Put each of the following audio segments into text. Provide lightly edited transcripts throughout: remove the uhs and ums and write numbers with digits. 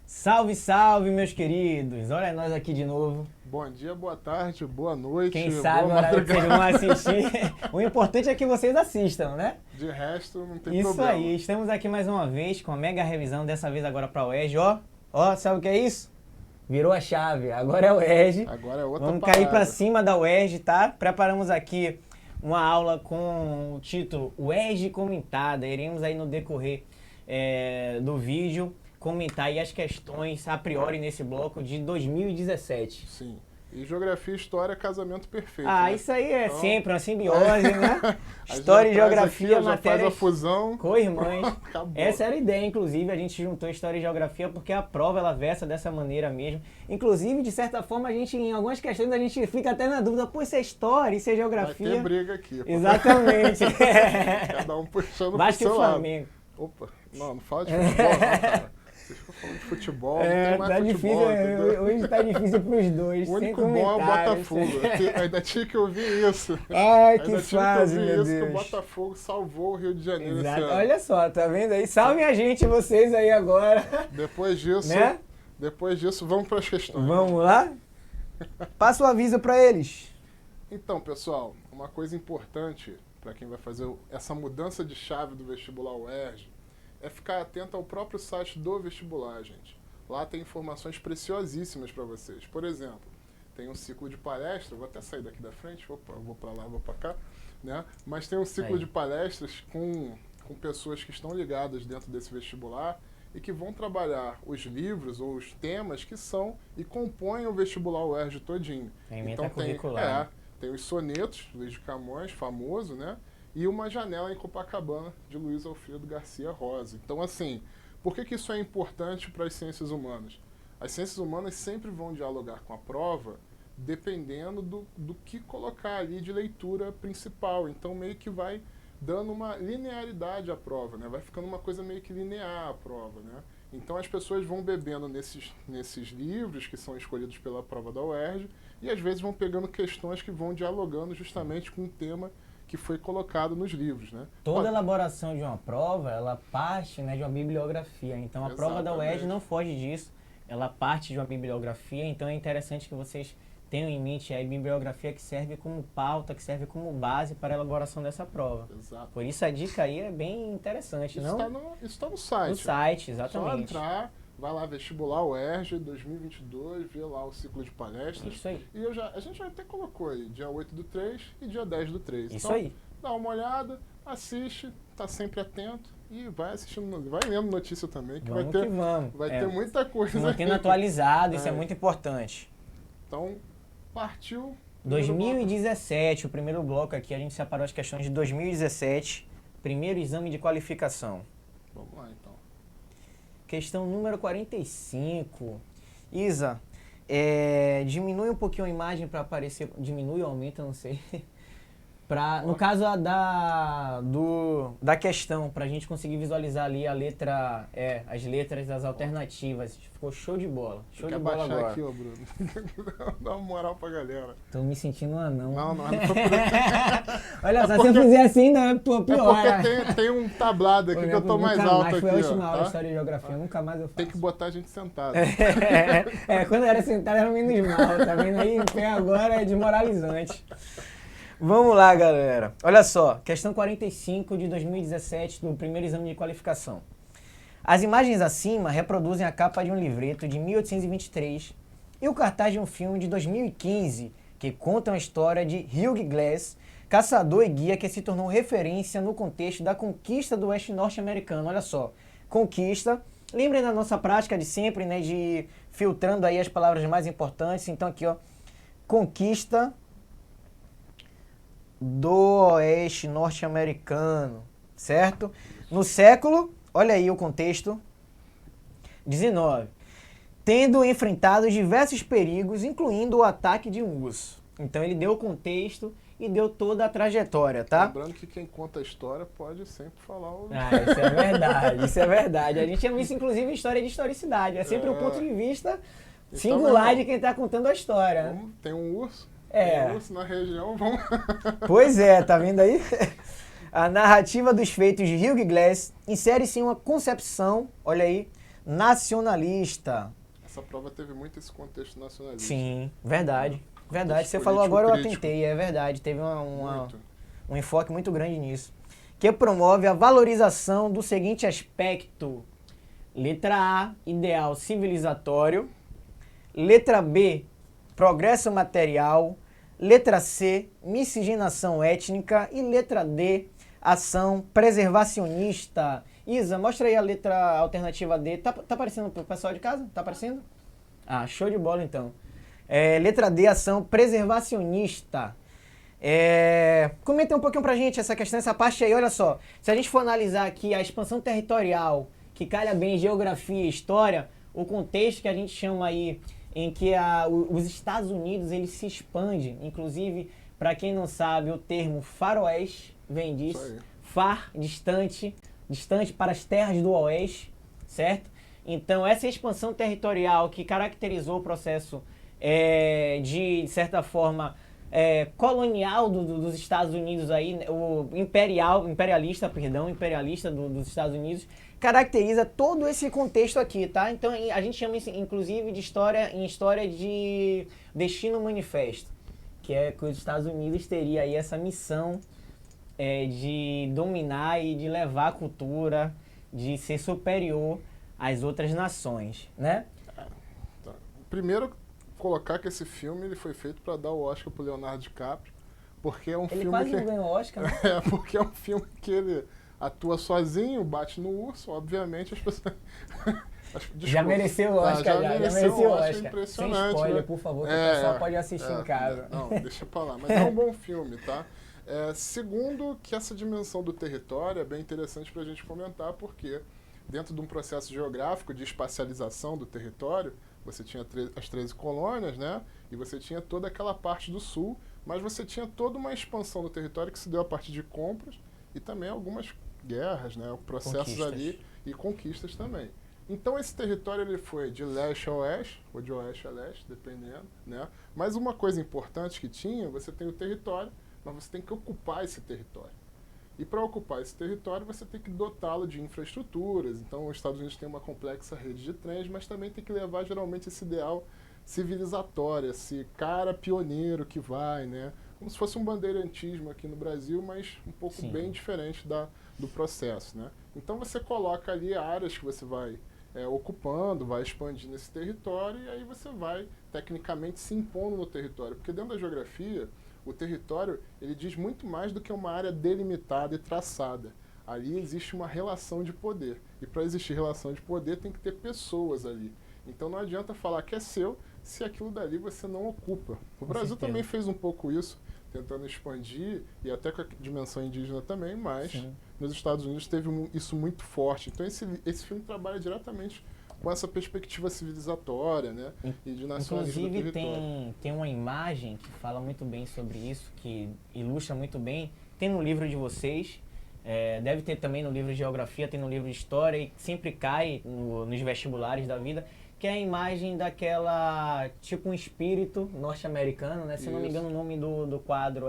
Salve, salve, meus queridos! Olha nós aqui de novo. Bom dia, boa tarde, boa noite. Quem sabe a hora que vocês vão assistir. O importante é que vocês assistam, né? De resto, não tem isso problema. Isso aí, estamos aqui mais uma vez com a mega revisão, dessa vez agora para a UERJ. Ó, sabe o que é isso? Virou a chave, agora é a UERJ. Agora é outra Vamos parada. cair para cima da UERJ, tá? Preparamos aqui uma aula com o título UERJ Comentada. Iremos aí no decorrer do vídeo comentar aí as questões a priori nesse bloco de 2017. Sim. E geografia e história, casamento perfeito. Ah, né? isso aí é Então, sempre uma simbiose, né? a História e gente traz geografia, aqui, já matérias faz a fusão. co-irmãs. Acabou. Essa era a ideia, inclusive, a gente juntou História e Geografia porque a prova ela versa dessa maneira mesmo. Inclusive, de certa forma, a gente, em algumas questões, a gente fica até na dúvida, pô, isso é História, isso é Geografia. Vai ter briga aqui. Pô. Exatamente. Cada um puxando Vasco pro e seu lado. Flamengo. Opa, não fala de futebol não, cara. Vocês ficam falando de futebol, não tem mais tá futebol. difícil, Entendeu? hoje tá difícil pros dois, O sem único bom é o comentários. Botafogo. Ainda tinha que ouvir isso. Ai, que Ainda fase, tinha que meu ouvir isso, que o Deus. Botafogo salvou o Rio de Janeiro esse Exato. ano. Olha só, tá vendo aí? Salvem a gente, vocês aí agora. Depois disso, Né? Vamos para as questões. Vamos lá? Passa o aviso para eles. Então, pessoal, uma coisa importante para quem vai fazer essa mudança de chave do vestibular UERJ é ficar atento ao próprio site do vestibular, gente. Lá tem informações preciosíssimas para vocês. Por exemplo, tem um ciclo de palestras, vou até sair daqui da frente, opa, vou para lá, vou para cá, né? Mas tem um ciclo de palestras com pessoas que estão ligadas dentro desse vestibular e que vão trabalhar os livros ou os temas que são e compõem o vestibular UERJ todinho. Então Tem os sonetos, Luiz de Camões, famoso, né? E Uma Janela em Copacabana, de Luiz Alfredo Garcia Rosa. Então, assim, por que isso é importante para as ciências humanas? As ciências humanas sempre vão dialogar com a prova dependendo do que colocar ali de leitura principal. Então, meio que vai dando uma linearidade à prova, né? Vai ficando uma coisa meio que linear a prova, né? Então, as pessoas vão bebendo nesses livros que são escolhidos pela prova da UERJ e, às vezes, vão pegando questões que vão dialogando justamente com o tema que foi colocado nos livros, né? Toda elaboração de uma prova, ela parte, né, de uma bibliografia. Então, a prova da UERJ não foge disso. Ela parte de uma bibliografia, então é interessante que vocês tenham em mente a bibliografia que serve como pauta, que serve como base para a elaboração dessa prova. Exato. Por isso a dica aí é bem interessante, Isso não? está no site. No site, exatamente. Só entrar, vai lá, vestibular UERJ 2022, vê lá o ciclo de palestras. Isso aí. E a gente até colocou aí, dia 8/3 e dia 10/3. Isso então, aí. Dá uma olhada, assiste, tá sempre atento e vai assistindo, vai lendo notícia também, que Vamos vai ter muita coisa. Mantendo atualizado, isso é muito importante. Então, partiu. 2017, o primeiro bloco aqui, a gente separou as questões de 2017, primeiro exame de qualificação. Vamos lá, então. Questão número 45. Isa, diminui um pouquinho a imagem para aparecer, diminui ou aumenta, não sei. No caso da questão, para a gente conseguir visualizar ali as letras das alternativas. Ficou show de bola. Show de bola agora. Aqui, ó, Bruno. Dá uma moral pra galera. Tô me sentindo um anão. Não é por aqui. Olha só, se eu fizer assim, né, pô, pior. Porque tem um tablado aqui que eu tô mais alto aqui. Foi a última aula de tá? História e Geografia, nunca mais eu faço. Tem que botar a gente sentado. Quando eu era sentado era menos mal, tá vendo aí? Em pé agora é desmoralizante. Vamos lá, galera. Olha só, questão 45 de 2017 do primeiro exame de qualificação. As imagens acima reproduzem a capa de um livreto de 1823 e o cartaz de um filme de 2015 que conta a história de Hugh Glass, caçador e guia que se tornou referência no contexto da conquista do oeste norte-americano. Olha só, conquista. Lembrem da nossa prática de sempre, né, de ir filtrando aí as palavras mais importantes. Então aqui, ó, conquista do oeste norte-americano, certo? No século, olha aí o contexto, 19, tendo enfrentado diversos perigos, incluindo o ataque de um urso. Então ele deu o contexto e deu toda a trajetória, tá? Lembrando que quem conta a história pode sempre falar o... Isso é verdade, isso é verdade. A gente chama isso, inclusive, história de historicidade. É sempre um ponto de vista Singular de quem está contando a história. Vamos, tem um urso. É. Tem um urso na região, vamos... Pois é, tá vendo aí? A narrativa dos feitos de Hugh Glass insere-se em uma concepção, olha aí, nacionalista. Essa prova teve muito esse contexto nacionalista. Sim, verdade. Verdade. Contexto Você falou agora, eu político. atentei, é verdade. Teve Muito. um enfoque muito grande nisso. Que promove a valorização do seguinte aspecto. Letra A, ideal civilizatório. Letra B, progresso material. Letra C, miscigenação étnica. E letra D, ação preservacionista. Isa, mostra aí a letra alternativa D. Tá aparecendo pro pessoal de casa? Tá aparecendo? Ah, show de bola então. Letra D, ação preservacionista. Comenta um pouquinho pra gente essa questão, essa parte aí, olha só. Se a gente for analisar aqui a expansão territorial, que calha bem geografia e história, o contexto que a gente chama aí, em que os Estados Unidos ele se expande, inclusive, para quem não sabe, o termo faroeste vem disso, far, distante para as terras do oeste, certo? Então, essa expansão territorial que caracterizou o processo de certa forma, colonial dos Estados Unidos aí, o imperialista dos Estados Unidos, caracteriza todo esse contexto aqui, tá? Então a gente chama isso, inclusive, de história de destino manifesto, que é que os Estados Unidos teria aí essa missão de dominar e de levar a cultura, de ser superior às outras nações, né? Tá. Primeiro, colocar que esse filme ele foi feito para dar o Oscar pro Leonardo DiCaprio, porque é um Ele filme quase que não ganhou Oscar, né? porque é um filme que ele atua sozinho, bate no urso, obviamente as pessoas Já mereceu o Oscar, já mereceu o Oscar. Impressionante, sem spoiler, né? por favor, que o pessoal pode assistir em casa. Não, deixa pra lá, mas é um bom filme, tá? Segundo, que essa dimensão do território é bem interessante pra gente comentar, porque dentro de um processo geográfico de espacialização do território, você tinha as 13 colônias, né? E você tinha toda aquela parte do sul, mas você tinha toda uma expansão do território que se deu a partir de compras e também algumas guerras, né? Processos ali e conquistas também. Então esse território ele foi de leste a oeste, ou de oeste a leste, dependendo, né? Mas uma coisa importante que tinha, você tem o território, mas você tem que ocupar esse território. E para ocupar esse território, você tem que dotá-lo de infraestruturas. Então, os Estados Unidos têm uma complexa rede de trens, mas também tem que levar, geralmente, esse ideal civilizatório, esse cara pioneiro que vai, né? Como se fosse um bandeirantismo aqui no Brasil, mas um pouco bem diferente do processo, né? Então, você coloca ali áreas que você vai ocupando, vai expandindo esse território, e aí você vai, tecnicamente, se impondo no território. Porque dentro da geografia, o território, ele diz muito mais do que uma área delimitada e traçada. Ali existe uma relação de poder. E para existir relação de poder, tem que ter pessoas ali. Então não adianta falar que é seu, se aquilo dali você não ocupa. O Brasil também fez um pouco isso, tentando expandir, e até com a dimensão indígena também, mas nos Estados Unidos teve isso muito forte. Então esse filme trabalha diretamente com essa perspectiva civilizatória, né? E de nacionalismo do território. Inclusive tem uma imagem que fala muito bem sobre isso, que ilustra muito bem. Tem no livro de vocês, deve ter também no livro de geografia, tem no livro de história e sempre cai nos vestibulares da vida, que é a imagem daquela, tipo um espírito norte-americano, né? Se não me engano o nome do quadro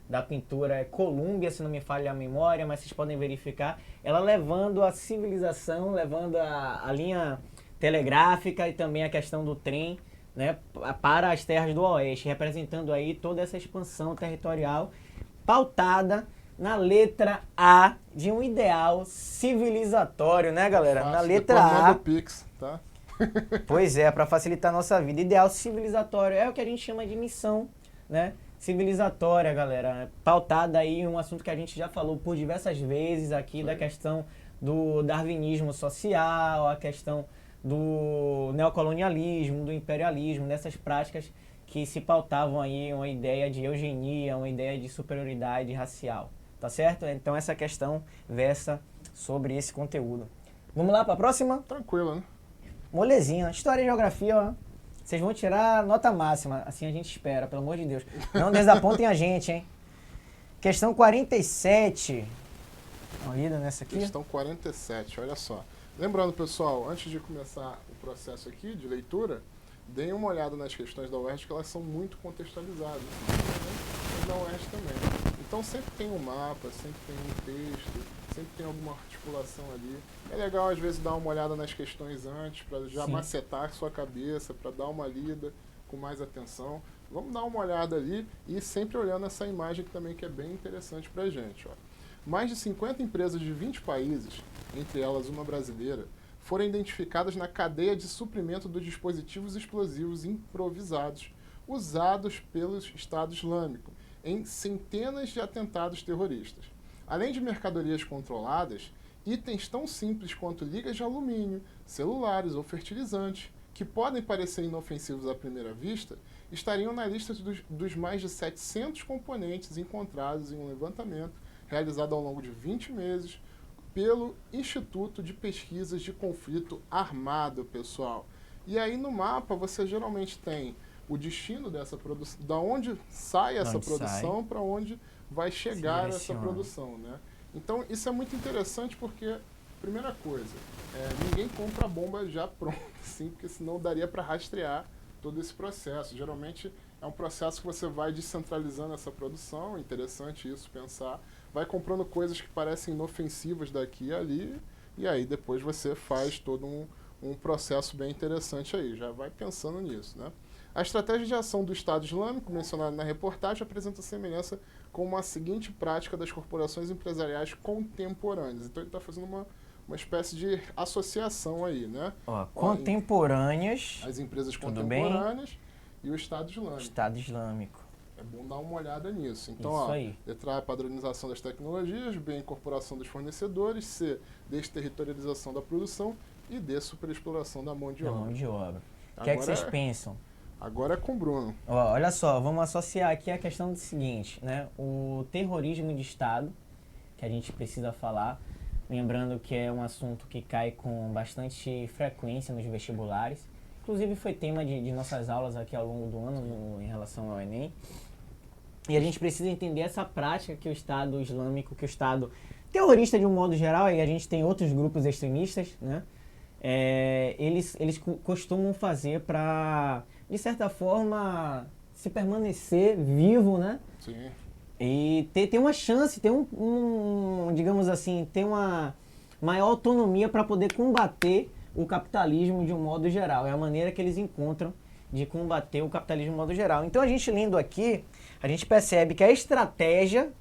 da pintura é Colômbia, se não me falha a memória, mas vocês podem verificar, ela levando a civilização, levando a linha telegráfica e também a questão do trem, né, para as terras do oeste, representando aí toda essa expansão territorial pautada na letra A de um ideal civilizatório, né, galera? Fácil, na letra A. Pix, tá? Pois é, para facilitar a nossa vida. Ideal civilizatório é o que a gente chama de missão, né? Civilizatória, galera, pautada aí em um assunto que a gente já falou por diversas vezes aqui, da questão do darwinismo social, a questão do neocolonialismo, do imperialismo, dessas práticas que se pautavam aí uma ideia de eugenia, uma ideia de superioridade racial, tá certo? Então essa questão versa sobre esse conteúdo. Vamos lá para a próxima? Tranquilo, né? Molezinha, história e geografia, ó. Vocês vão tirar nota máxima, assim a gente espera, pelo amor de Deus. Não desapontem a gente, hein? Questão 47. Uma lida nessa aqui. Questão 47, olha só. Lembrando, pessoal, antes de começar o processo aqui de leitura, deem uma olhada nas questões da UERJ, que elas são muito contextualizadas, né? E na UERJ também. Então sempre tem um mapa, sempre tem um texto, sempre tem alguma articulação ali. É legal às vezes dar uma olhada nas questões antes, para já Sim. macetar a sua cabeça, para dar uma lida com mais atenção. Vamos dar uma olhada ali e sempre olhando essa imagem que também que é bem interessante para a gente. Ó. Mais de 50 empresas de 20 países, entre elas uma brasileira, foram identificadas na cadeia de suprimento dos dispositivos explosivos improvisados usados pelo Estado Islâmico em centenas de atentados terroristas. Além de mercadorias controladas, itens tão simples quanto ligas de alumínio, celulares ou fertilizantes, que podem parecer inofensivos à primeira vista, estariam na lista dos mais de 700 componentes encontrados em um levantamento realizado ao longo de 20 meses pelo Instituto de Pesquisas de Conflito Armado, pessoal. E aí no mapa você geralmente tem o destino dessa produção, da onde sai essa produção para onde vai chegar essa produção, né? Então isso é muito interessante porque, primeira coisa, ninguém compra a bomba já pronta, assim, porque senão daria para rastrear todo esse processo. Geralmente é um processo que você vai descentralizando essa produção, interessante isso, pensar, vai comprando coisas que parecem inofensivas daqui e ali, e aí depois você faz todo um processo bem interessante aí, já vai pensando nisso, né? A estratégia de ação do Estado Islâmico, mencionada na reportagem, apresenta semelhança com a seguinte prática das corporações empresariais contemporâneas. Então ele está fazendo uma espécie de associação aí, né? Contemporâneas. As empresas contemporâneas e o Estado Islâmico. Estado Islâmico. É bom dar uma olhada nisso. Então, isso aí. letra A, é padronização das tecnologias, B, incorporação dos fornecedores, C, desterritorialização da produção e D, superexploração da mão de obra. O que é que vocês pensam? Agora é com o Bruno. Olha só, vamos associar aqui a questão do seguinte, né? O terrorismo de Estado, que a gente precisa falar, lembrando que é um assunto que cai com bastante frequência nos vestibulares. Inclusive foi tema de nossas aulas aqui ao longo do ano em relação ao Enem. E a gente precisa entender essa prática que o Estado Islâmico, que o Estado terrorista de um modo geral, e a gente tem outros grupos extremistas, né? Eles costumam fazer para, de certa forma, se permanecer vivo, né? Sim. E ter uma chance, ter digamos assim, ter uma maior autonomia para poder combater o capitalismo de um modo geral. É a maneira que eles encontram de combater o capitalismo de um modo geral. Então, a gente lendo aqui, a gente percebe que a estratégia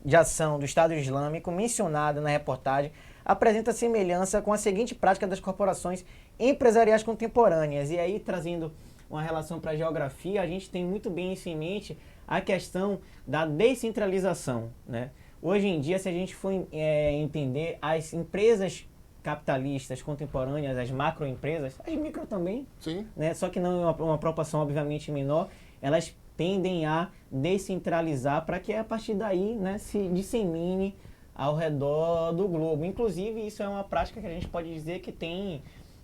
de ação do Estado Islâmico mencionada na reportagem apresenta semelhança com a seguinte prática das corporações empresariais contemporâneas. E aí, trazendo uma relação para a geografia, a gente tem muito bem isso em mente, a questão da descentralização, né? Hoje em dia, se a gente for entender, as empresas capitalistas contemporâneas, as macroempresas, as micro também, sim, né? Só que não é uma proporção obviamente menor, elas tendem a descentralizar para que a partir daí, né, se dissemine ao redor do globo. Inclusive, isso é uma prática que a gente pode dizer que tem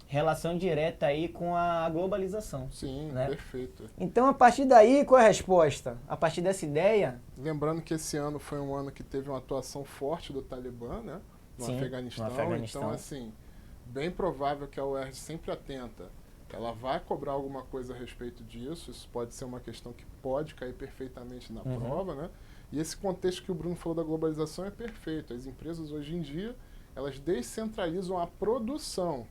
relação direta aí com a globalização. Sim, né? Perfeito. Então, a partir daí, qual é a resposta? A partir dessa ideia... Lembrando que esse ano foi um ano que teve uma atuação forte do Talibã, né? No Afeganistão. Então, assim, bem provável que a UERJ sempre atenta. Ela vai cobrar alguma coisa a respeito disso. Isso pode ser uma questão que pode cair perfeitamente na prova, né? E esse contexto que o Bruno falou da globalização é perfeito. As empresas, hoje em dia, elas descentralizam a produção.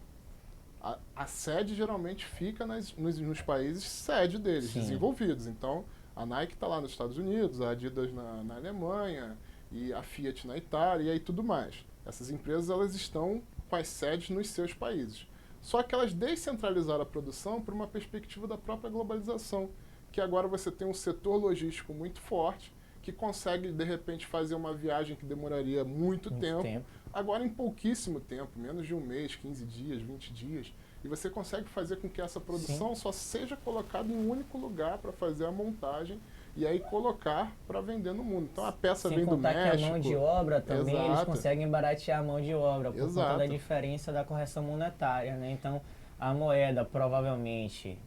A sede geralmente fica nos países sede deles, desenvolvidos. Então, a Nike está lá nos Estados Unidos, a Adidas na Alemanha, e a Fiat na Itália, e aí tudo mais. Essas empresas, elas estão com as sedes nos seus países. Só que elas descentralizaram a produção por uma perspectiva da própria globalização, que agora você tem um setor logístico muito forte, que consegue, de repente, fazer uma viagem que demoraria muito tempo, agora em pouquíssimo tempo, menos de um mês, 15 dias, 20 dias, e você consegue fazer com que essa produção só seja colocada em um único lugar para fazer a montagem e aí colocar para vender no mundo. Então a peça vem do México. Sem contar que a mão de obra também, eles conseguem baratear a mão de obra por conta da diferença da correção monetária, né? Então a moeda provavelmente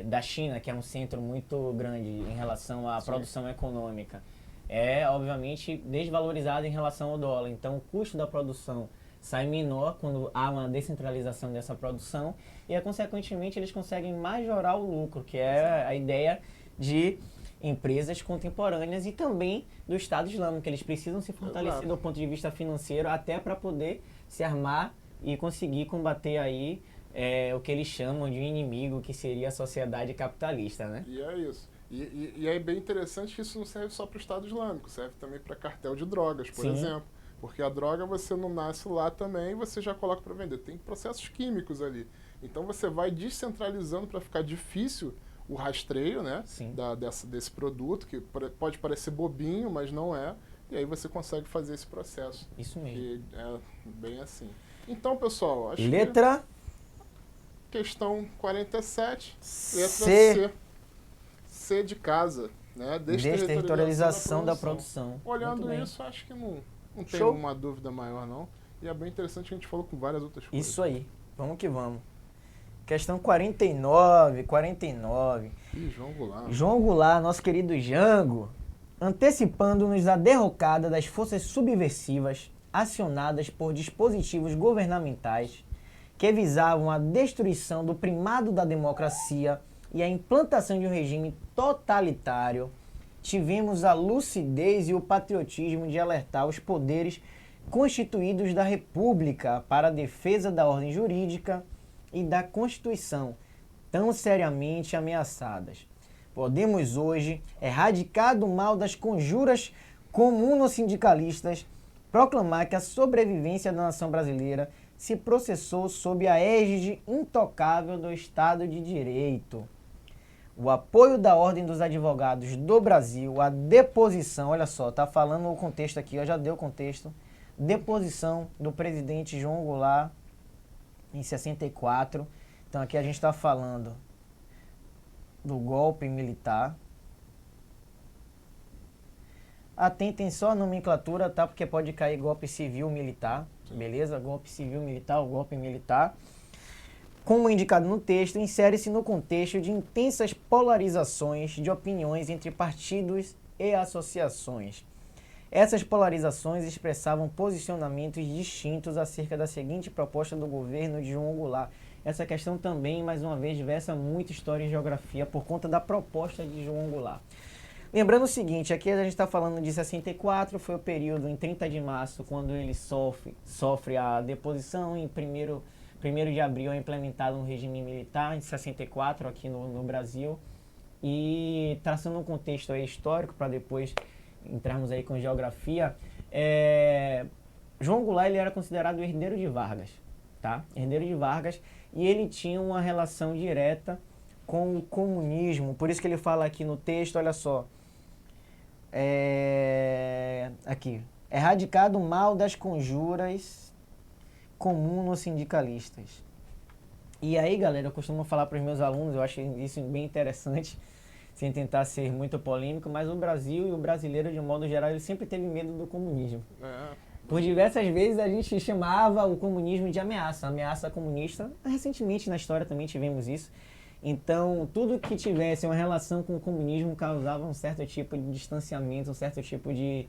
da China, que é um centro muito grande em relação à produção econômica, é obviamente desvalorizada em relação ao dólar. Então o custo da produção sai menor quando há uma descentralização dessa produção e, consequentemente, eles conseguem majorar o lucro, que é a ideia de empresas contemporâneas e também do Estado Islâmico, que eles precisam se fortalecer do ponto de vista financeiro até para poder se armar e conseguir combater aí o que eles chamam de inimigo, que seria a sociedade capitalista, né? E é isso. E é bem interessante que isso não serve só para o Estado Islâmico, serve também para cartel de drogas, por exemplo. Porque a droga você não nasce lá também, você já coloca para vender. Tem processos químicos ali. Então você vai descentralizando para ficar difícil o rastreio, né, desse produto, que pode parecer bobinho, mas não é. E aí você consegue fazer esse processo. Isso mesmo. E é bem assim. Então, pessoal, acho letra que questão 47, letra C. C de casa, né? Desterritorialização da produção. Olhando isso, acho que não tem uma dúvida maior, não. E é bem interessante que a gente falou com várias outras coisas. Isso aí. Vamos que vamos. Questão 49. Ih, João Goulart. João Goulart, nosso querido Jango, antecipando-nos a derrocada das forças subversivas acionadas por dispositivos governamentais que visavam a destruição do primado da democracia e a implantação de um regime totalitário, tivemos a lucidez e o patriotismo de alertar os poderes constituídos da República para a defesa da ordem jurídica e da Constituição, tão seriamente ameaçadas. Podemos hoje, erradicado o mal das conjuras comuno-sindicalistas, proclamar que a sobrevivência da nação brasileira se processou sob a égide intocável do Estado de Direito. O apoio da Ordem dos Advogados do Brasil à deposição, olha só, tá falando o contexto aqui, eu já dei o contexto, deposição do presidente João Goulart em 64. Então aqui a gente está falando do golpe militar. Atentem só a nomenclatura, tá? Porque pode cair golpe civil-militar, beleza? Golpe civil-militar ou golpe militar. Como indicado no texto, insere-se no contexto de intensas polarizações de opiniões entre partidos e associações. Essas polarizações expressavam posicionamentos distintos acerca da seguinte proposta do governo de João Goulart. Essa questão também, mais uma vez, versa muito história e geografia por conta da proposta de João Goulart. Lembrando o seguinte, aqui a gente está falando de 64, foi o período em 30 de março, quando ele sofre a deposição, em 1º de abril é implementado um regime militar, em 64 aqui no Brasil, e traçando um contexto aí histórico, para depois entrarmos aí com geografia, João Goulart ele era considerado o herdeiro de Vargas, tá? Herdeiro de Vargas, e ele tinha uma relação direta com o comunismo, por isso que ele fala aqui no texto, olha só, aqui, erradicado o mal das conjuras comuno-sindicalistas. E aí, galera, eu costumo falar para os meus alunos, eu acho isso bem interessante, sem tentar ser muito polêmico, mas o Brasil e o brasileiro, de modo geral, ele sempre teve medo do comunismo. Por diversas vezes a gente chamava o comunismo de ameaça comunista. Recentemente na história também tivemos isso. Então, tudo que tivesse uma relação com o comunismo causava um certo tipo de distanciamento, um certo tipo de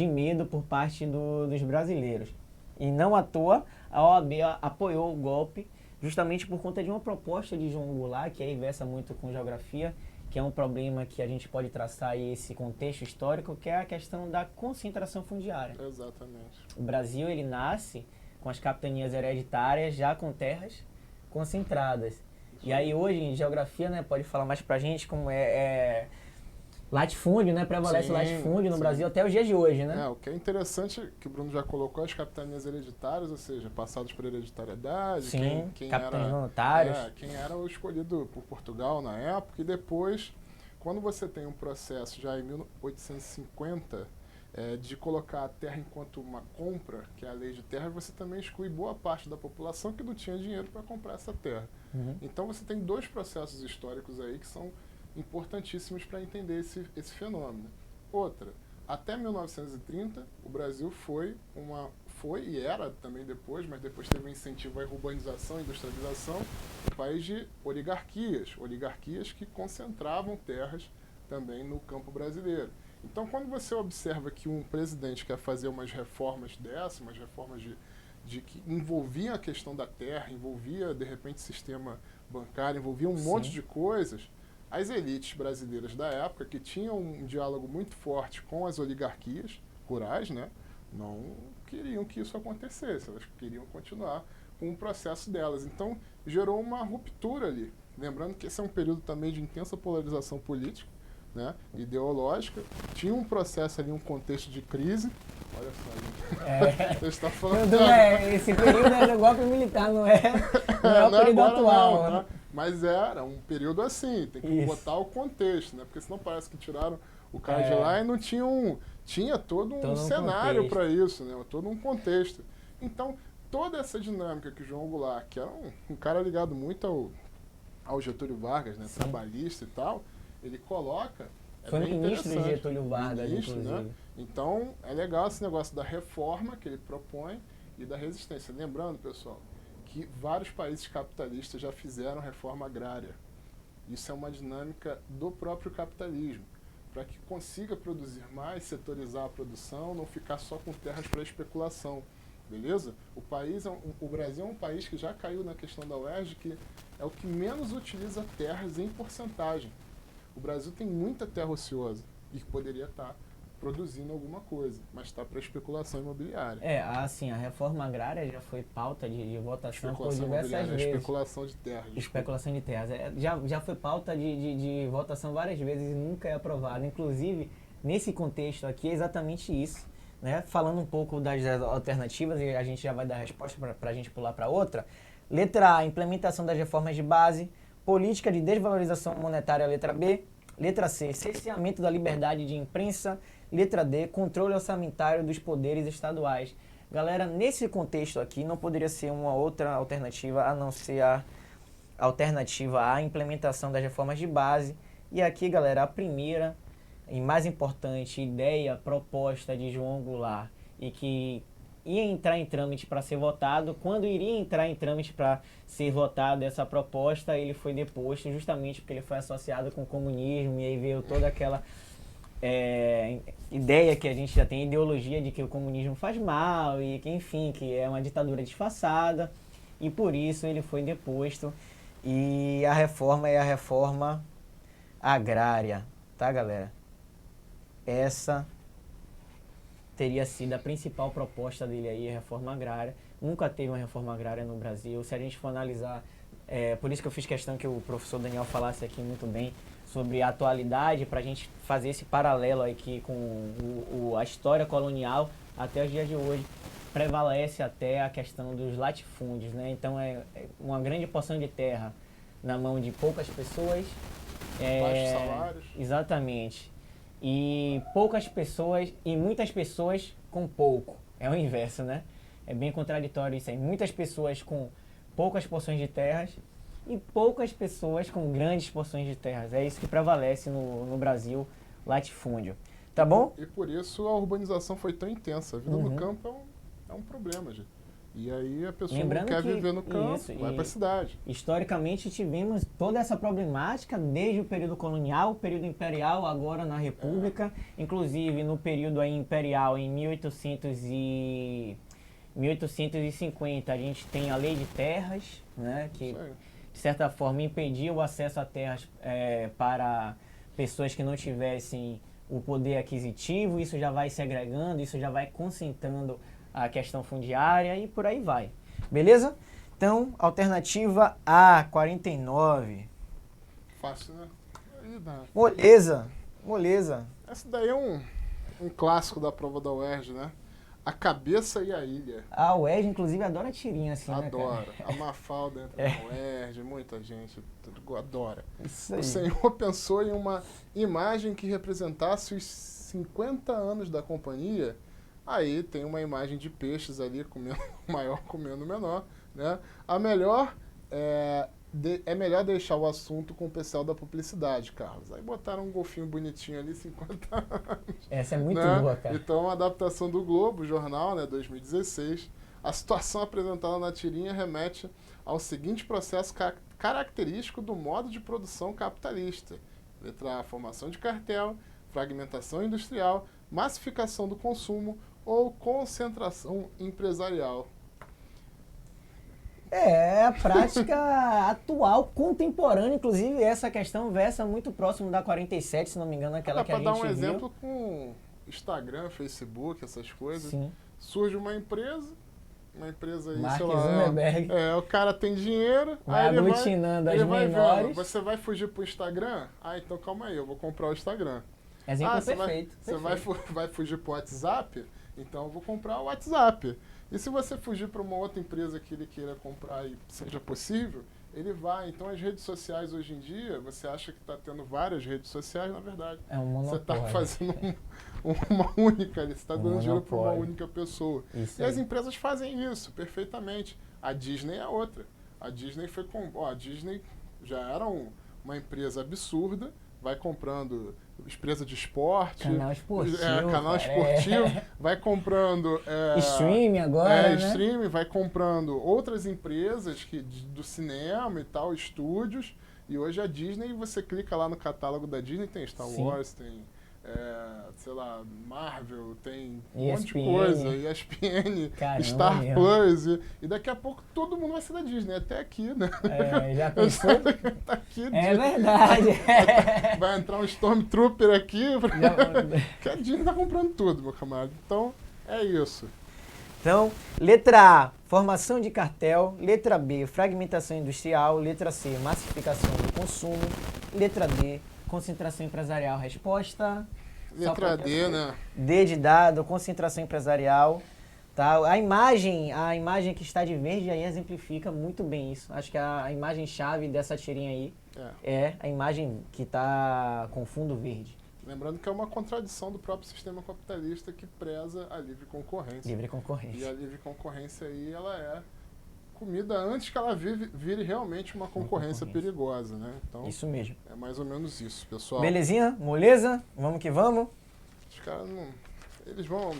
medo por parte dos brasileiros. E não à toa, a OAB apoiou o golpe justamente por conta de uma proposta de João Goulart, que aí versa muito com geografia, que é um problema que a gente pode traçar aí esse contexto histórico, que é a questão da concentração fundiária. Exatamente. O Brasil, ele nasce com as capitanias hereditárias já com terras concentradas. E aí hoje, em geografia, né, pode falar mais pra gente como latifúndio, né, prevalece o latifúndio no Brasil até os dias de hoje, né? O que é interessante, que o Bruno já colocou, as capitanias hereditárias, ou seja, passados por hereditariedade, quem capitães voluntários. Quem era o escolhido por Portugal na época, e depois, quando você tem um processo já em 1850, de colocar a terra enquanto uma compra, que é a lei de terra, você também exclui boa parte da população que não tinha dinheiro para comprar essa terra. Então você tem dois processos históricos aí que são importantíssimos para entender esse fenômeno. Outra, até 1930, o Brasil foi e era também depois, mas depois teve um incentivo à urbanização e industrialização, um país de oligarquias que concentravam terras também no campo brasileiro. Então, quando você observa que um presidente quer fazer umas reformas umas reformas de que envolvia a questão da terra, envolvia, de repente, sistema bancário, envolvia um monte de coisas, as elites brasileiras da época, que tinham um diálogo muito forte com as oligarquias rurais, né, não queriam que isso acontecesse, elas queriam continuar com o processo delas. Então, gerou uma ruptura ali. Lembrando que esse é um período também de intensa polarização política, né, ideológica. Tinha um processo ali, um contexto de crise. Olha só, gente. Você está falando... Esse período era golpe militar, não é o período atual. Não, tá? Mas era um período assim, tem que botar o contexto, né? Porque senão parece que tiraram o cara de lá e não tinha todo um cenário para isso, né? Todo um contexto. Então, toda essa dinâmica que o João Goulart, que era um cara ligado muito ao Getúlio Vargas, né? Trabalhista e tal, ele coloca... Foi ministro de Getúlio Vargas, inclusive. Né? Então, é legal esse negócio da reforma que ele propõe e da resistência. Lembrando, pessoal, que vários países capitalistas já fizeram reforma agrária. Isso é uma dinâmica do próprio capitalismo, para que consiga produzir mais, setorizar a produção, não ficar só com terras para especulação, beleza? O Brasil é um país que já caiu na questão da UERJ, que é o que menos utiliza terras em porcentagem. O Brasil tem muita terra ociosa e que poderia estar produzindo alguma coisa, mas está para especulação imobiliária. Assim, a reforma agrária já foi pauta de votação por diversas vezes. Especulação de terras. Especulação de terras. Já foi pauta de votação várias vezes e nunca é aprovada. Inclusive, nesse contexto aqui, é exatamente isso. Né? Falando um pouco das alternativas, e a gente já vai dar a resposta para a gente pular para outra. Letra A, implementação das reformas de base. Política de desvalorização monetária, letra B. Letra C, cerceamento da liberdade de imprensa. Letra D, controle orçamentário dos poderes estaduais. Galera, nesse contexto aqui, não poderia ser uma outra alternativa a não ser a alternativa à implementação das reformas de base. E aqui, galera, a primeira e mais importante ideia, proposta de João Goulart, e que ia entrar em trâmite para ser votado. Quando iria entrar em trâmite para ser votado essa proposta, ele foi deposto justamente porque ele foi associado com o comunismo, e aí veio toda aquela ideia que a gente já tem, ideologia de que o comunismo faz mal e que, enfim, que é uma ditadura disfarçada, e por isso ele foi deposto. E a reforma é a reforma agrária, tá, galera? Essa teria sido a principal proposta dele aí, a reforma agrária. Nunca teve uma reforma agrária no Brasil. Se a gente for analisar, por isso que eu fiz questão que o professor Daniel falasse aqui muito bem sobre a atualidade, para a gente fazer esse paralelo aqui com a história colonial até os dias de hoje. Prevalece até a questão dos latifúndios, né? Então é uma grande porção de terra na mão de poucas pessoas. Baixos salários. Exatamente. E poucas pessoas e muitas pessoas com pouco. É o inverso, né? É bem contraditório isso aí. Muitas pessoas com poucas porções de terras e poucas pessoas com grandes porções de terras. É isso que prevalece no Brasil, latifúndio. Tá bom? E por isso a urbanização foi tão intensa. A vida no campo é um problema, gente. E aí a pessoa não quer viver no campo, vai para a cidade. Historicamente tivemos toda essa problemática desde o período colonial, período imperial, agora na República. Inclusive no período aí imperial, em 1850, a gente tem a Lei de Terras, né, que de certa forma impedia o acesso a terras para pessoas que não tivessem o poder aquisitivo. Isso já vai se agregando, isso já vai concentrando a questão fundiária e por aí vai. Beleza? Então, alternativa A, 49. Fácil, né? Moleza. Essa daí é um clássico da prova da UERJ, né? A cabeça e a ilha. A UERJ, inclusive, adora tirinha assim, adora. Né, cara? A Mafalda entra na UERJ, muita gente adora. Isso aí. O senhor pensou em uma imagem que representasse os 50 anos da companhia. Aí tem uma imagem de peixes ali, comendo o maior, comendo o menor, né? É melhor deixar o assunto com o pessoal da publicidade, Carlos. Aí botaram um golfinho bonitinho ali, 50 anos. Essa é muito boa, cara. Então, uma adaptação do Globo, jornal, né, 2016. A situação apresentada na tirinha remete ao seguinte processo característico do modo de produção capitalista. Letra A, formação de cartel, fragmentação industrial, massificação do consumo ou concentração empresarial. É a prática atual, contemporânea, inclusive essa questão versa muito próximo da 47, se não me engano, aquela Dá que a para gente dar um viu. exemplo com Instagram, Facebook, essas coisas. Sim. Surge uma empresa aí, Mark sei lá, Zuckerberg. o cara tem dinheiro, Vai aí ele aglutinando ele as vai menores. vendo, você vai fugir pro Instagram? Ah, então calma aí, eu vou comprar o Instagram. Exemplo você perfeito. Você vai fugir pro WhatsApp? Então eu vou comprar o WhatsApp. E se você fugir para uma outra empresa que ele queira comprar e seja possível, ele vai. Então as redes sociais hoje em dia, você acha que está tendo várias redes sociais, na verdade. É um Você está monopólio. fazendo uma única, você está dando dinheiro para uma monopólio. única pessoa. Isso E as aí. empresas fazem isso perfeitamente. A Disney é outra. A Disney a Disney já era uma empresa absurda, vai comprando empresa de esporte, Canal esportivo. canal cara, esportivo, vai comprando Streaming agora, né? streaming, vai comprando outras empresas do cinema e tal, estúdios. E hoje a Disney, você clica lá no catálogo da Disney, tem Star Sim. Wars, tem sei lá, Marvel, tem um monte de ESPN. coisa, ESPN, Caramba, Star mesmo. Plus, e daqui a pouco todo mundo vai ser da Disney, até aqui, né? Já pensou? Tá aqui, É verdade. vai entrar um Stormtrooper aqui, Já- que a Disney tá comprando tudo, meu camarada. Então, é isso. Então, letra A, formação de cartel. Letra B, fragmentação industrial. Letra C, massificação do consumo. Letra D, concentração empresarial. Resposta? Letra D, né? D de dado, concentração empresarial. Tá? A imagem que está de verde aí exemplifica muito bem isso. Acho que a imagem-chave dessa tirinha aí é a imagem que está com fundo verde. Lembrando que é uma contradição do próprio sistema capitalista que preza a livre concorrência. Livre E concorrência. a livre concorrência aí, ela é comida antes que ela vire realmente uma concorrência perigosa, né? Então, Isso mesmo. é mais ou menos isso, pessoal. Belezinha? Moleza? Vamos que vamos? Os caras não... Eles vão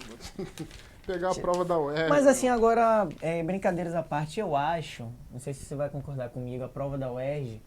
pegar a prova da UERJ. Mas assim, agora, brincadeiras à parte, eu acho, não sei se você vai concordar comigo, a prova da UERJ,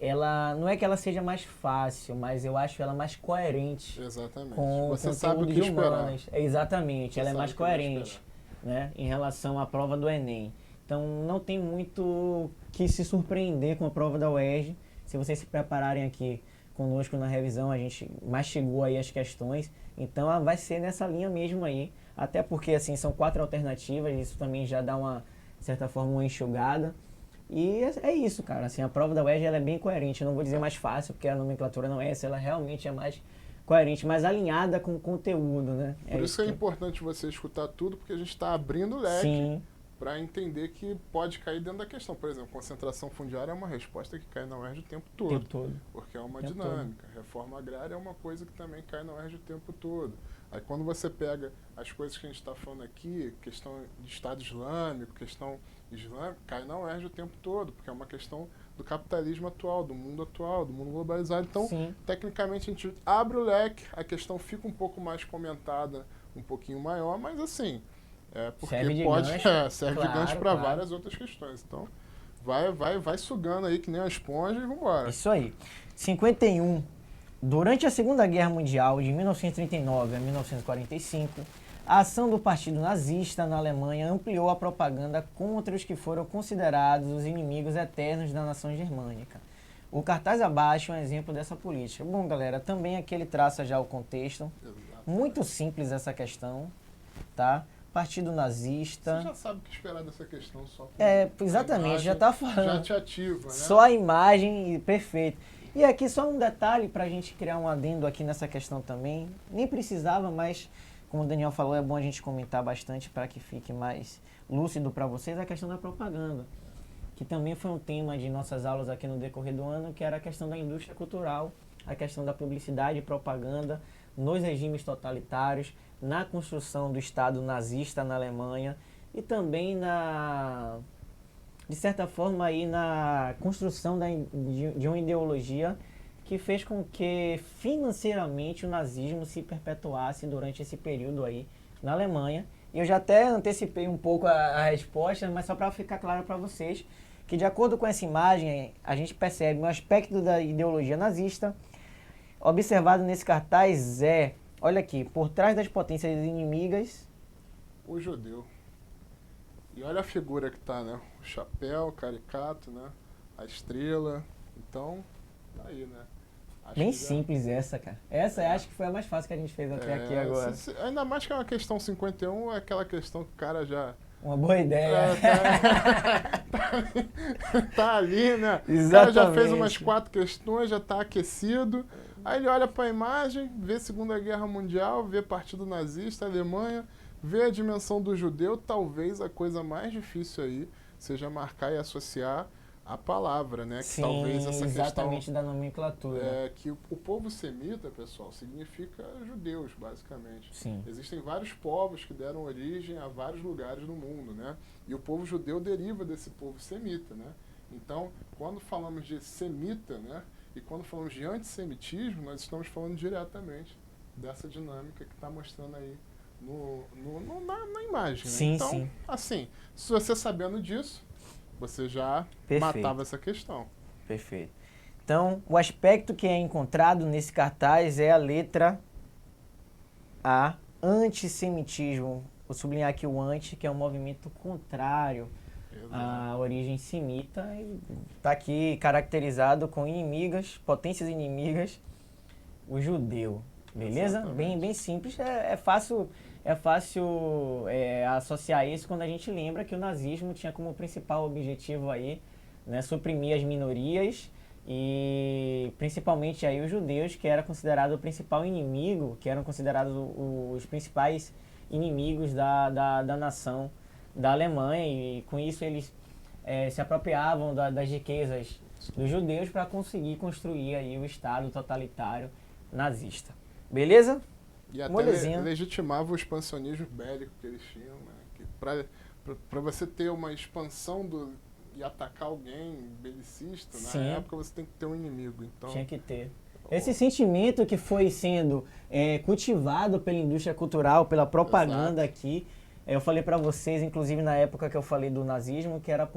ela não é que ela seja mais fácil, mas eu acho ela mais coerente Exatamente. com o Você sabe o conteúdo que de esperar. humanas. Exatamente, ela é sabe mais o que vai coerente, né, em relação à prova do Enem. Então não tem muito que se surpreender com a prova da UERJ. Se vocês se prepararem aqui conosco na revisão, a gente mastigou aí as questões, então ela vai ser nessa linha mesmo aí, até porque assim são 4 alternativas, isso também já dá uma, de certa forma, uma enxugada. E é isso, cara, assim, a prova da UERJ ela é bem coerente, eu não vou dizer mais fácil, porque a nomenclatura não é essa, ela realmente é mais coerente, mais alinhada com o conteúdo, né? Por isso que é importante você escutar tudo, porque a gente está abrindo o leque. Sim. Para entender que pode cair dentro da questão. Por exemplo, concentração fundiária é uma resposta que cai na UERJ o tempo todo. Tempo todo. Porque é uma Tempo dinâmica. Reforma agrária é uma coisa que também cai na UERJ o tempo todo. Aí quando você pega as coisas que a gente está falando aqui, questão de Estado Islâmico, questão islâmica, cai na UERJ o tempo todo, porque é uma questão do capitalismo atual, do mundo globalizado. Então, Sim. tecnicamente, a gente abre o leque, a questão fica um pouco mais comentada, um pouquinho maior, mas assim... porque Serve de pode gancho, serve claro, de gancho para claro. várias outras questões. Então, vai sugando aí que nem a esponja e vambora. Isso aí. 51. Durante a Segunda Guerra Mundial, de 1939 a 1945, a ação do Partido Nazista na Alemanha ampliou a propaganda contra os que foram considerados os inimigos eternos da nação germânica. O cartaz abaixo é um exemplo dessa política. Bom, galera, também aqui ele traça já o contexto. Muito simples essa questão, tá? Partido Nazista. Você já sabe o que esperar dessa questão só com Exatamente, a imagem, já tá falando. Já te ativa, né? Só a imagem, perfeito. E aqui só um detalhe para a gente criar um adendo aqui nessa questão também. Nem precisava, mas como o Daniel falou, é bom a gente comentar bastante para que fique mais lúcido para vocês a questão da propaganda. Que também foi um tema de nossas aulas aqui no decorrer do ano, que era a questão da indústria cultural, a questão da publicidade e propaganda nos regimes totalitários, na construção do Estado nazista na Alemanha e também de certa forma aí na construção de uma ideologia que fez com que financeiramente o nazismo se perpetuasse durante esse período aí na Alemanha. E eu já até antecipei um pouco a resposta, mas só para ficar claro para vocês que de acordo com essa imagem a gente percebe um aspecto da ideologia nazista observado nesse cartaz olha aqui, por trás das potências inimigas... O judeu. E olha a figura que tá, né? O chapéu, o caricato, né? A estrela. Então, tá aí, né? Acho Bem que já- simples essa, cara. Essa eu acho que foi a mais fácil que a gente fez até aqui agora. Ainda mais que é uma questão 51, é aquela questão que o cara já Uma boa ideia. tá ali, né? O cara já fez umas Exatamente. 4 questões, já tá aquecido. Aí ele olha para a imagem, vê Segunda Guerra Mundial, vê Partido Nazista, Alemanha, vê a dimensão do judeu. Talvez a coisa mais difícil aí seja marcar e associar a palavra, né? Que Sim, talvez essa exatamente questão da nomenclatura. que o povo semita, pessoal, significa judeus, basicamente. Sim. Existem vários povos que deram origem a vários lugares do mundo, né? E o povo judeu deriva desse povo semita, né? Então, quando falamos de semita, né? E quando falamos de antissemitismo, nós estamos falando diretamente dessa dinâmica que está mostrando aí na imagem. Né? Sim, Então, sim. assim, se você sabendo disso, você já Perfeito. matava essa questão. Perfeito. Então, o aspecto que é encontrado nesse cartaz é a letra A, antissemitismo. Vou sublinhar aqui o anti, que é um movimento contrário à origem semita. E está aqui caracterizado com inimigas, potências inimigas, o judeu. Beleza? Bem simples. É fácil associar isso quando a gente lembra que o nazismo tinha como principal objetivo aí, né, suprimir as minorias e principalmente aí os judeus, que era considerado o principal inimigo, que eram considerados os principais inimigos da nação da Alemanha, e com isso eles se apropriavam das riquezas dos judeus para conseguir construir aí o Estado totalitário nazista. Beleza? E até Molezinha. legitimava o expansionismo bélico que eles tinham, né? Para você ter uma expansão e atacar alguém belicista, Sim. na época você tem que ter um inimigo. Então, Tinha que ter. Esse sentimento que foi sendo cultivado pela indústria cultural, pela propaganda aqui, eu falei para vocês, inclusive na época que eu falei do nazismo, que era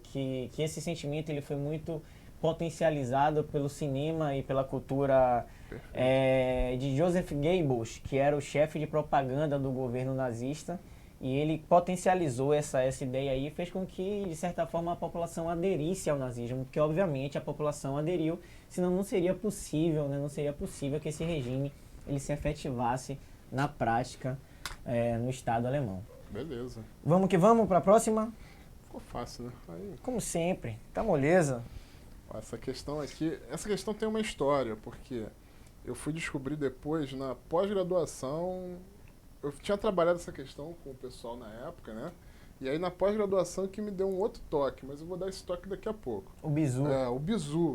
que esse sentimento ele foi muito potencializado pelo cinema e pela cultura de Joseph Goebbels, que era o chefe de propaganda do governo nazista, e ele potencializou essa ideia aí e fez com que, de certa forma, a população aderisse ao nazismo, porque obviamente a população aderiu, senão não seria possível, né? Não seria possível que esse regime ele se efetivasse na prática no Estado alemão. beleza. Vamos que vamos para a próxima? Ficou fácil, né? Aí, Como sempre, tá moleza. essa questão tem uma história, porque eu fui descobrir depois, na pós-graduação, eu tinha trabalhado essa questão com o pessoal na época, né? E aí na pós-graduação que me deu um outro toque, mas eu vou dar esse toque daqui a pouco. O bizu. O bizu.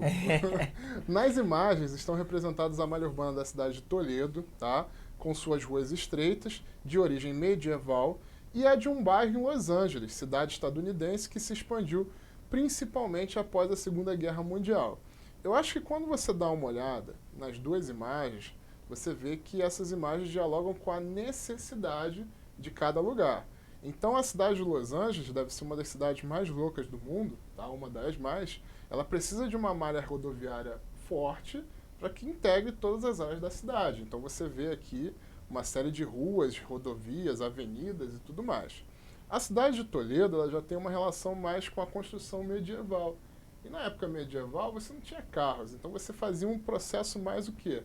Nas imagens estão representadas a malha urbana da cidade de Toledo, tá? Com suas ruas estreitas, de origem medieval, e a de um bairro em Los Angeles, cidade estadunidense que se expandiu principalmente após a Segunda Guerra Mundial. Eu acho que quando você dá uma olhada nas duas imagens, você vê que essas imagens dialogam com a necessidade de cada lugar. Então a cidade de Los Angeles deve ser uma das cidades mais loucas do mundo, tá? Uma das mais. Ela precisa de uma malha rodoviária forte para que integre todas as áreas da cidade. Então você vê aqui uma série de ruas, rodovias, avenidas e tudo mais. A cidade de Toledo ela já tem uma relação mais com a construção medieval. E na época medieval você não tinha carros, então você fazia um processo mais o quê?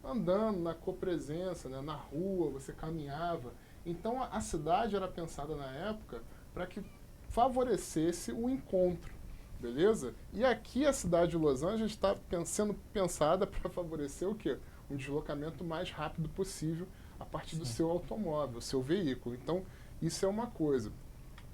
Andando na copresença, né? Na rua, você caminhava. Então a cidade era pensada na época para que favorecesse o encontro, beleza? E aqui a cidade de Los Angeles está sendo pensada para favorecer o quê? Um deslocamento mais rápido possível a partir do seu automóvel, seu veículo. Então isso é uma coisa.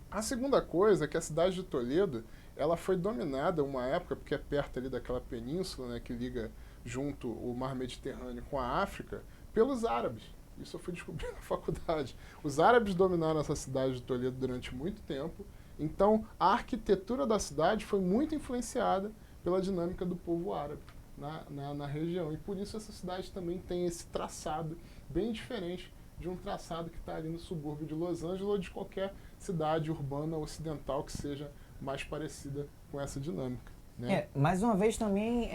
A segunda coisa é que a cidade de Toledo ela foi dominada uma época, porque é perto ali daquela península, né, que liga junto o mar Mediterrâneo com a África, pelos árabes. Isso eu fui descobrir na faculdade. Os árabes dominaram essa cidade de Toledo durante muito tempo, então a arquitetura da cidade foi muito influenciada pela dinâmica do povo árabe na região. E por isso essa cidade também tem esse traçado bem diferente de um traçado que está ali no subúrbio de Los Angeles ou de qualquer cidade urbana ocidental que seja mais parecida com essa dinâmica. Né? Mais uma vez também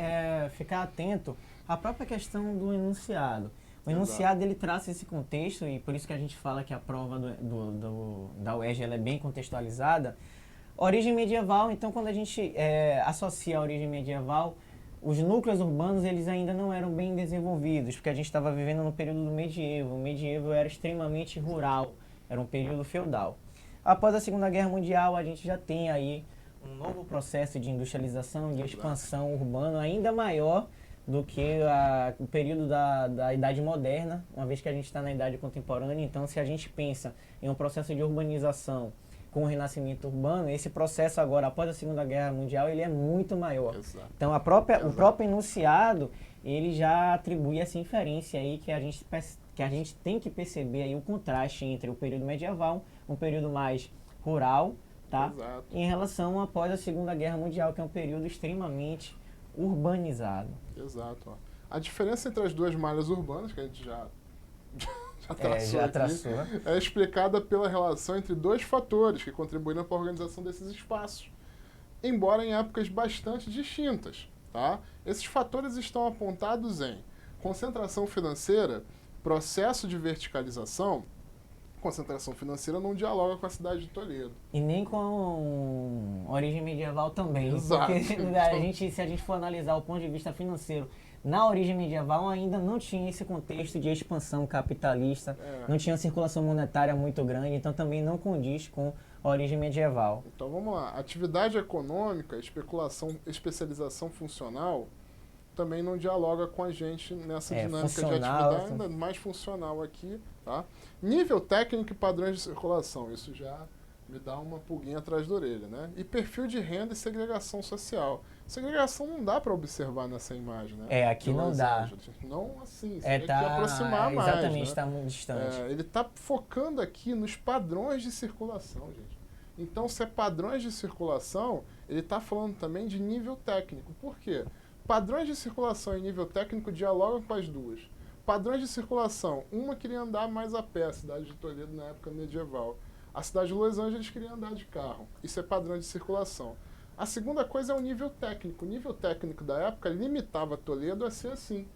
ficar atento à própria questão do enunciado. O enunciado ele traça esse contexto e por isso que a gente fala que a prova da UERJ ela é bem contextualizada. Origem medieval, então quando a gente associa a origem medieval, os núcleos urbanos eles ainda não eram bem desenvolvidos, porque a gente estava vivendo no período do medievo. O medievo era extremamente rural, era um período feudal. Após a Segunda Guerra Mundial, a gente já tem aí um novo processo de industrialização, de expansão urbana ainda maior do que o período da Idade Moderna, uma vez que a gente está na Idade Contemporânea. Então, se a gente pensa em um processo de urbanização com o renascimento urbano, esse processo agora, após a Segunda Guerra Mundial, ele é muito maior. Exato. Então, o próprio enunciado, ele já atribui essa inferência aí que a gente tem que perceber aí o contraste entre o período medieval, um período mais rural, tá? Exato. Em relação após a Segunda Guerra Mundial, que é um período extremamente urbanizado. Exato. Ó. A diferença entre as duas malhas urbanas, que a gente já traçou aqui, é explicada pela relação entre dois fatores que contribuíram para a organização desses espaços, embora em épocas bastante distintas. Tá? Esses fatores estão apontados em concentração financeira, processo de verticalização. Concentração financeira não dialoga com a cidade de Toledo. E nem com a origem medieval também. Exato. Porque se a gente for analisar o ponto de vista financeiro, na origem medieval ainda não tinha esse contexto de expansão capitalista, não tinha circulação monetária muito grande, então também não condiz com a origem medieval. Então vamos lá. Atividade econômica, especialização funcional, também não dialoga com a gente nessa dinâmica de atividade, ainda mais funcional aqui. Tá? Nível técnico e padrões de circulação, isso já me dá uma pulguinha atrás da orelha, né? E perfil de renda e segregação social. Segregação não dá para observar nessa imagem, né? Aqui não dá. Não assim, você tem que aproximar mais. Exatamente, né? está muito distante. Ele está focando aqui nos padrões de circulação, gente. Então, se é padrões de circulação, ele está falando também de nível técnico. Por quê? Padrões de circulação e nível técnico dialogam com as duas. Padrões de circulação, uma queria andar mais a pé, a cidade de Toledo na época medieval. A cidade de Los Angeles queria andar de carro. Isso é padrão de circulação. A segunda coisa é o nível técnico. O nível técnico da época limitava Toledo a ser assim.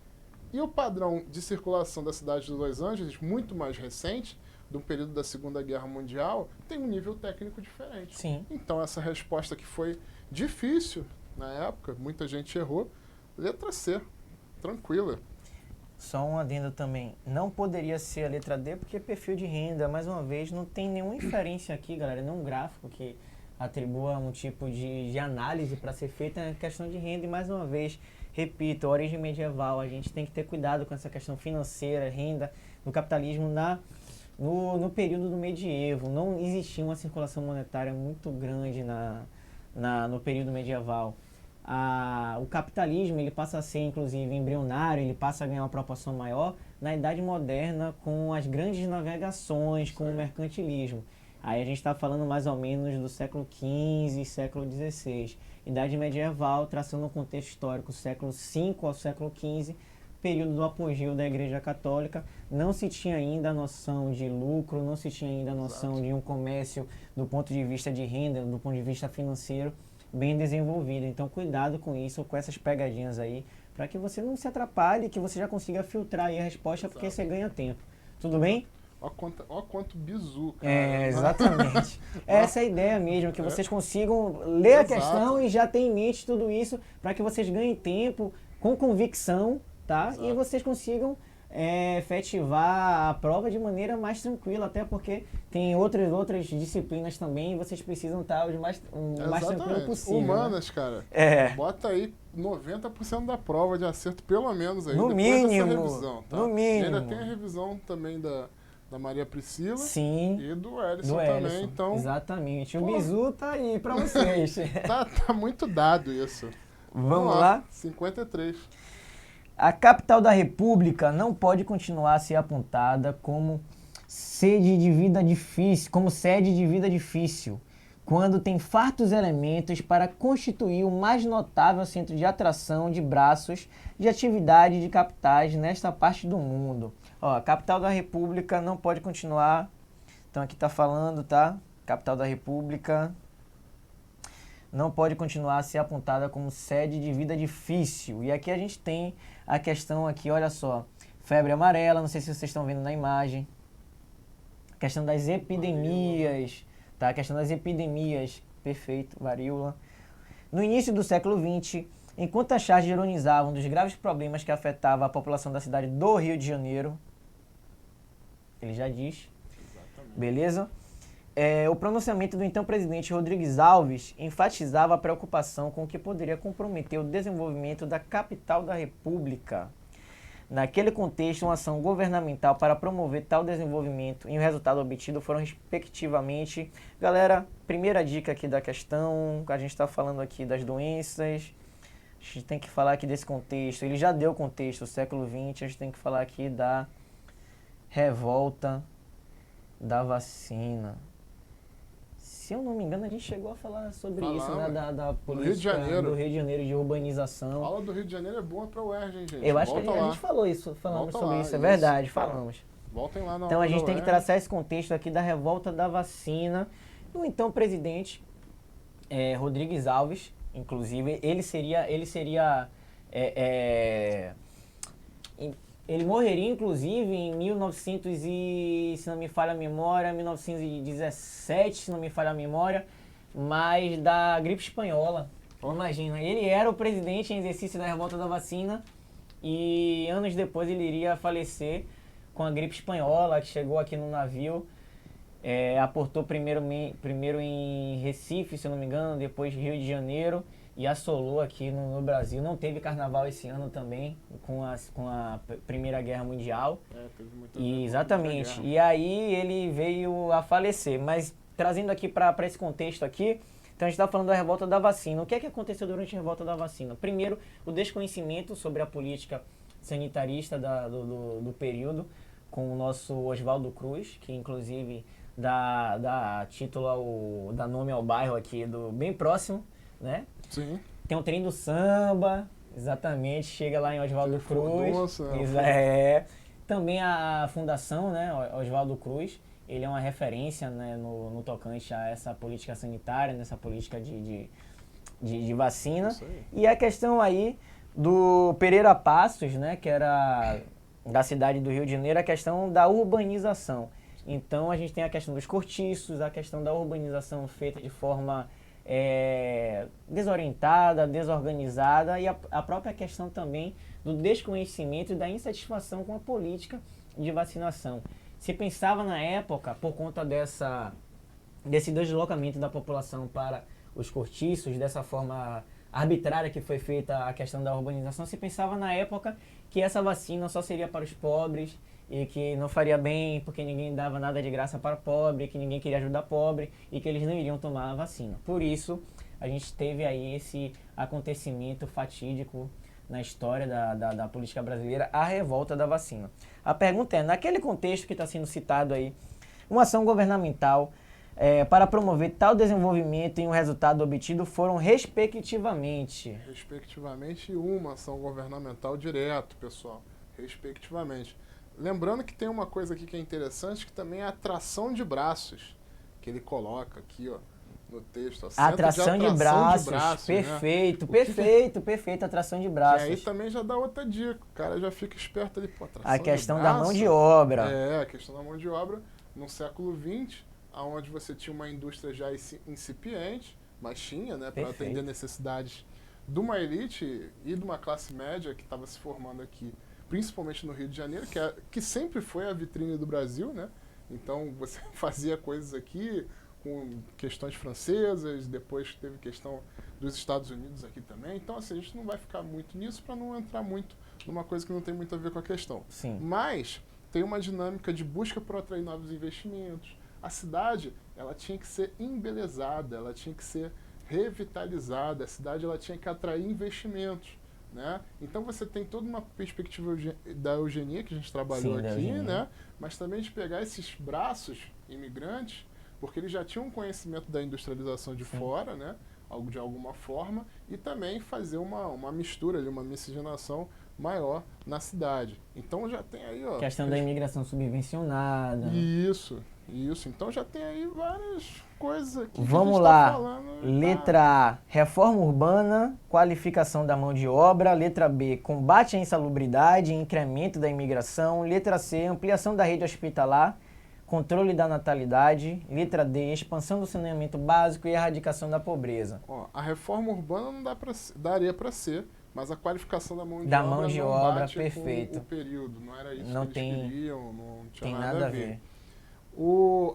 E o padrão de circulação da cidade de Los Angeles, muito mais recente, do período da Segunda Guerra Mundial, tem um nível técnico diferente. Sim. Então, essa resposta que foi difícil na época, muita gente errou, letra C, tranquila. Só um adendo também, não poderia ser a letra D porque perfil de renda, mais uma vez, não tem nenhuma inferência aqui, galera, nenhum gráfico que atribua um tipo de análise para ser feita na questão de renda. E mais uma vez, repito, a origem medieval, a gente tem que ter cuidado com essa questão financeira, renda, do capitalismo no período do medievo. Não existia uma circulação monetária muito grande no período medieval. O capitalismo ele passa a ser, inclusive, embrionário, ele passa a ganhar uma proporção maior na Idade Moderna com as grandes navegações, com o mercantilismo. Aí a gente está falando mais ou menos do século XV e século XVI. Idade Medieval, traçando um contexto histórico, século V ao século XV, período do apogeu da Igreja Católica, não se tinha ainda a noção de lucro, não se tinha ainda a noção de um comércio do ponto de vista de renda, do ponto de vista financeiro, bem desenvolvido. Então, cuidado com isso, com essas pegadinhas aí, para que você não se atrapalhe, que você já consiga filtrar aí a resposta, porque você ganha tempo. Tudo bem? Ó quanto bizu, cara. Exatamente. Essa é a ideia mesmo, que vocês consigam ler a questão e já ter em mente tudo isso, para que vocês ganhem tempo com convicção, tá? Exato. E vocês consigam efetivar a prova de maneira mais tranquila, até porque tem outras disciplinas também e vocês precisam estar o mais tranquilo possível. Humanas, né? Cara. Bota aí 90% da prova de acerto, pelo menos aí, no depois mínimo, dessa revisão. Tá? No mínimo. E ainda tem a revisão também da Maria Priscila. Sim, e do Ellison também. Então, exatamente. O bizu tá aí pra vocês. tá muito dado isso. Vamos lá? 53. A capital da República não pode continuar a ser apontada como sede de vida difícil, quando tem fartos elementos para constituir o mais notável centro de atração de braços de atividade de capitais nesta parte do mundo. A capital da República não pode continuar, então aqui está falando, tá? Capital da República não pode continuar a ser apontada como sede de vida difícil. E aqui a gente tem a questão aqui, olha só, febre amarela, não sei se vocês estão vendo na imagem. A questão das epidemias, tá? A questão das epidemias, perfeito, varíola. No início do século XX, enquanto as charges ironizavam dos graves problemas que afetavam a população da cidade do Rio de Janeiro, ele já diz, Exatamente. beleza? O pronunciamento do então presidente Rodrigues Alves enfatizava a preocupação com o que poderia comprometer o desenvolvimento da capital da República. Naquele contexto, uma ação governamental para promover tal desenvolvimento e o resultado obtido foram respectivamente... Galera, primeira dica aqui da questão, a gente está falando aqui das doenças, a gente tem que falar aqui desse contexto, ele já deu contexto, o século XX, a gente tem que falar aqui da revolta da vacina. Se eu não me engano, a gente chegou a falar sobre isso, né? Da política Rio de Janeiro. do Rio de Janeiro, de urbanização. A aula do Rio de Janeiro é boa pra UERJ, hein, gente? Eu acho que Volta a gente falou isso, falamos Volta sobre lá, isso, é isso. verdade, falamos. Voltem lá na Então aula a gente da tem que UERJ. traçar esse contexto aqui da revolta da vacina. O então presidente Rodrigues Alves, inclusive, ele morreria, inclusive, em 1900 e, se não me falha a memória, 1917, se não me falha a memória, mas da gripe espanhola. Imagina, ele era o presidente em exercício da revolta da vacina e anos depois ele iria falecer com a gripe espanhola, que chegou aqui no navio. Aportou primeiro em Recife, se eu não me engano, depois Rio de Janeiro e assolou aqui no Brasil. Não teve carnaval esse ano também, com a Primeira Guerra Mundial. Teve muita Exatamente. guerra. E aí ele veio a falecer. Mas trazendo aqui para esse contexto aqui, então a gente está falando da revolta da vacina. O que é que aconteceu durante a revolta da vacina? Primeiro, o desconhecimento sobre a política sanitarista do período, com o nosso Oswaldo Cruz, que inclusive dá título, dá nome ao bairro aqui, bem próximo, né? Sim. Tem um trem do samba, exatamente, chega lá em Oswaldo Cruz. Nossa. Também a fundação, né, Oswaldo Cruz, ele é uma referência, né, no tocante a essa política sanitária, nessa política de vacina. Isso aí. E a questão aí do Pereira Passos, né, que era da cidade do Rio de Janeiro, a questão da urbanização. Então a gente tem a questão dos cortiços, a questão da urbanização feita de forma desorientada, desorganizada e a própria questão também do desconhecimento e da insatisfação com a política de vacinação. Se pensava na época, por conta desse deslocamento da população para os cortiços, dessa forma arbitrária que foi feita a questão da urbanização, se pensava na época que essa vacina só seria para os pobres e que não faria bem porque ninguém dava nada de graça para pobre, que ninguém queria ajudar pobre e que eles não iriam tomar a vacina. Por isso, a gente teve aí esse acontecimento fatídico na história da política brasileira, a revolta da vacina. A pergunta é, naquele contexto que está sendo citado aí, uma ação governamental para promover tal desenvolvimento e um resultado obtido foram respectivamente uma ação governamental direto, pessoal. Respectivamente. Lembrando que tem uma coisa aqui que é interessante, que também é a atração de braços, que ele coloca aqui, ó, no texto. Atração de braços, perfeito, né? perfeito, atração de braços. E aí também já dá outra dica, o cara já fica esperto ali, pô, atração a questão de da braço, mão de obra. a questão da mão de obra no século XX, onde você tinha uma indústria já incipiente, mas tinha, né, para atender necessidades de uma elite e de uma classe média que estava se formando aqui, principalmente no Rio de Janeiro, que sempre foi a vitrine do Brasil, né? Então você fazia coisas aqui com questões francesas, depois teve questão dos Estados Unidos aqui também. Então assim, a gente não vai ficar muito nisso para não entrar muito numa coisa que não tem muito a ver com a questão. Sim. Mas tem uma dinâmica de busca por atrair novos investimentos. A cidade, ela tinha que ser embelezada, ela tinha que ser revitalizada, a cidade ela tinha que atrair investimentos. Né? Então você tem toda uma perspectiva da eugenia que a gente trabalhou aqui, né? Mas também de pegar esses braços imigrantes, porque eles já tinham um conhecimento da industrialização de fora, né? De alguma forma, e também fazer uma mistura, uma miscigenação maior na cidade. Então já tem aí, ó... Questão da imigração subvencionada. Isso. Isso, então já tem aí várias coisas aqui que a Vamos gente lá. tá falando. Letra A, reforma urbana, qualificação da mão de obra. Letra B, combate à insalubridade e incremento da imigração. Letra C, ampliação da rede hospitalar, controle da natalidade. Letra D, expansão do saneamento básico e erradicação da pobreza. Ó, a reforma urbana não daria para ser, mas a qualificação da mão de Da obra mão de não obra, bate perfeito. com o período, não era isso Não que tem- eles queriam, não tinha Tem nada a ver.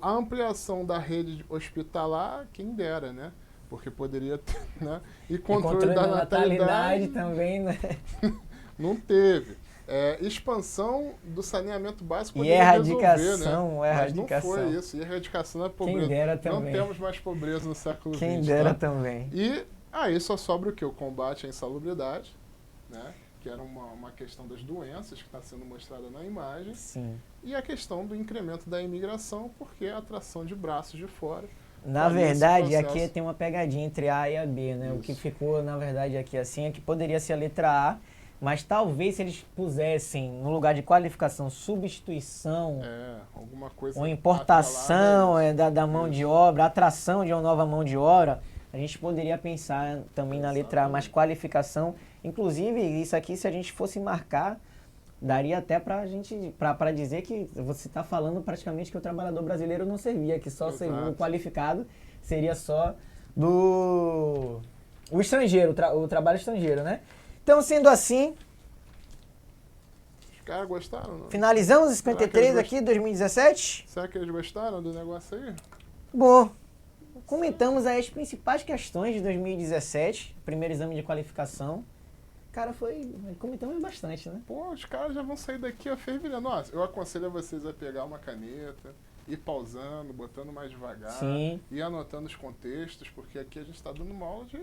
A ampliação da rede hospitalar, quem dera, né? Porque poderia ter, né? E controle da natalidade também, né? não teve. Expansão do saneamento básico E poderia erradicação, resolver, né? Mas não erradicação. foi isso. E erradicação da pobreza. Quem dera Não também. temos mais pobreza no século XX. Quem dera tá? também. E aí só sobra o quê? O combate à insalubridade, né? Que era uma questão das doenças que está sendo mostrada na imagem. Sim. E a questão do incremento da imigração, porque é a atração de braços de fora. Na Faria esse verdade, processo. aqui tem uma pegadinha entre a e a B, né? O que Isso. ficou, na verdade, aqui assim é que poderia ser a letra A, mas talvez se eles pusessem no lugar de qualificação substituição Alguma coisa. ou importação atrelada a isso. da mão de obra, atração de uma nova mão de obra, a gente poderia pensar também na letra A, mas Exatamente. qualificação. Inclusive, isso aqui, se a gente fosse marcar, daria até pra gente, pra dizer que você está falando praticamente que o trabalhador brasileiro não servia, que só Exato. o qualificado seria só o estrangeiro, o trabalho estrangeiro, né? Então, sendo assim, Os caras gostaram, não? finalizamos os Será que 53 eles aqui, 2017. Será que eles gostaram do negócio aí? Bom, comentamos aí as principais questões de 2017, primeiro exame de qualificação. Cara, comentamos bastante, né? Pô, os caras já vão sair daqui, ó, fervilhando. Nossa, eu aconselho a vocês a pegar uma caneta, ir pausando, botando mais devagar, Sim. ir anotando os contextos, porque aqui a gente está dando uma aula de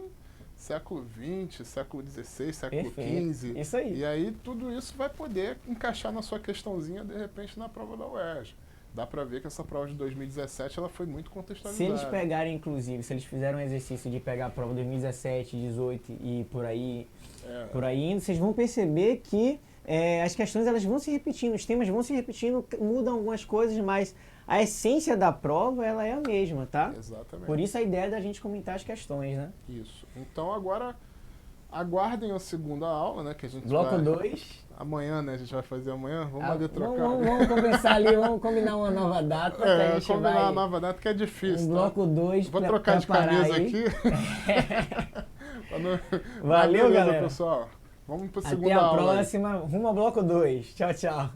século XX, século XVI, século Perfeito. XV. Isso aí. E aí tudo isso vai poder encaixar na sua questãozinha, de repente, na prova da UERJ. Dá pra ver que essa prova de 2017 ela foi muito contextualizada. Se eles pegarem, inclusive, se eles fizeram um exercício de pegar a prova 2017, 18 e por aí indo, vocês vão perceber que as questões elas vão se repetindo, os temas vão se repetindo, mudam algumas coisas, mas a essência da prova ela é a mesma, tá? Exatamente. Por isso a ideia da gente comentar as questões, né? Isso. Então agora aguardem a segunda aula, né? Que a gente Bloco vai... 2. Amanhã, né? A gente vai fazer amanhã. Vamos ali trocar. Vamos conversar ali, vamos combinar uma nova data. Que a gente combinar vai... uma nova data que é difícil. Um bloco 2 Vou trocar de camisa aí. aqui. Valeu, beleza, galera. pessoal. Vamos para a Até segunda a aula. aí. próxima. Rumo ao bloco 2. Tchau, tchau.